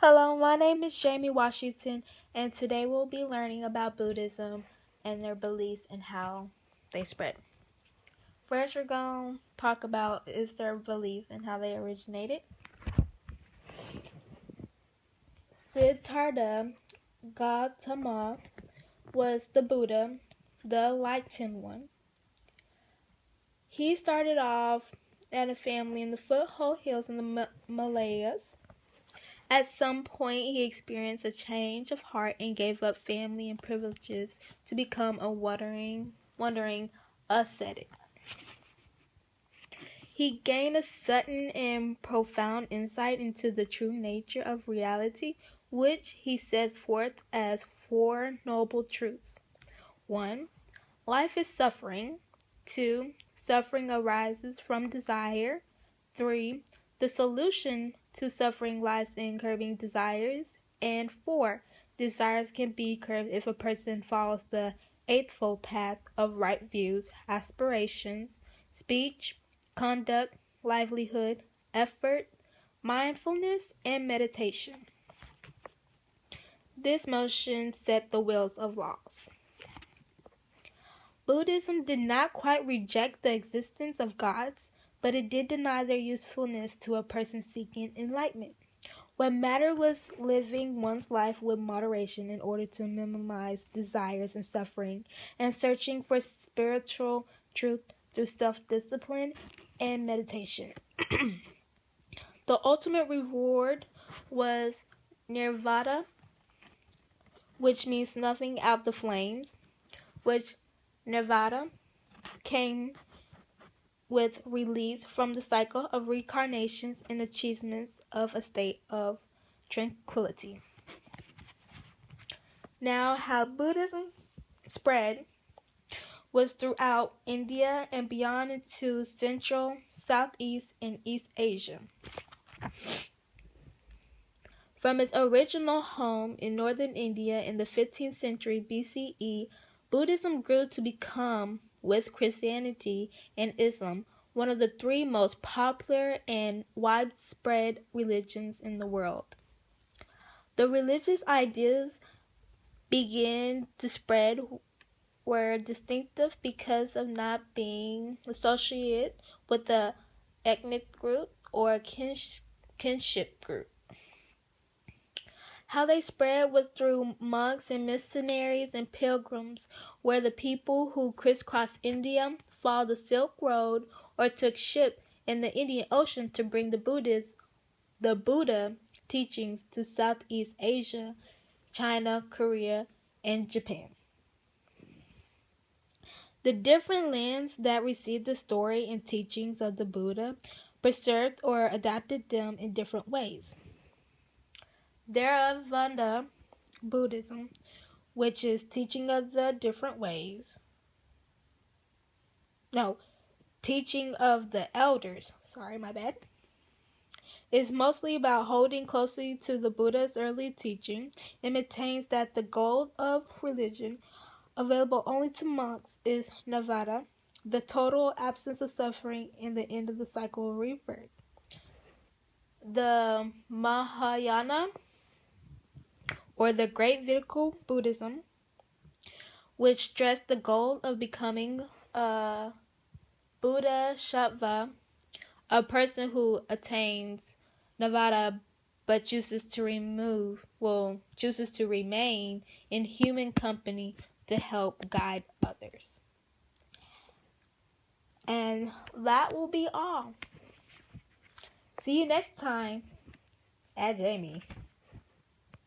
Hello, my name is Jamie Washington, and today we'll be learning about Buddhism and their beliefs and how they spread. First, we're going to talk about is their belief and how they originated. Siddhartha Gautama was the Buddha, the enlightened one. He started off at a family in the foothold hills in the Himalayas. At some point, he experienced a change of heart and gave up family and privileges to become a wandering ascetic. He gained a sudden and profound insight into the true nature of reality, which he set forth as four noble truths. 1. Life is suffering. 2. Suffering arises from desire. 3. The solution to suffering lies in curbing desires. And 4. Desires can be curbed if a person follows the eightfold path of right views, aspirations, speech, conduct, livelihood, effort, mindfulness, and meditation. This motion set the wheels of laws. Buddhism did not quite reject the existence of gods, but it did deny their usefulness to a person seeking enlightenment. What mattered was living one's life with moderation in order to minimize desires and suffering, and searching for spiritual truth through self-discipline and meditation. The ultimate reward was nirvana, which means nothing out the flames, which nirvana came with release from the cycle of reincarnations and achievements of a state of tranquility. Now, how Buddhism spread was throughout India and beyond into Central, Southeast, and East Asia. From its original home in northern India in the 15th century BCE, Buddhism grew to become, with Christianity and Islam, one of the three most popular and widespread religions in the world. The religious ideas began to spread were distinctive because of not being associated with a ethnic group or a kinship group. How they spread was through monks and missionaries and pilgrims, where the people who crisscrossed India, followed the Silk Road, or took ship in the Indian Ocean to bring the Buddha teachings to Southeast Asia, China, Korea, and Japan. The different lands that received the story and teachings of the Buddha preserved or adapted them in different ways. Theravada Buddhism, which is teaching of the teaching of the elders, is mostly about holding closely to the Buddha's early teaching and maintains that the goal of religion, available only to monks, is nirvana, the total absence of suffering and the end of the cycle of rebirth. The Mahayana, or the Great Vertical Buddhism, which stressed the goal of becoming a Bodhisattva, a person who attains nirvana but chooses to remain in human company to help guide others. And that will be all. See you next time at Jamie.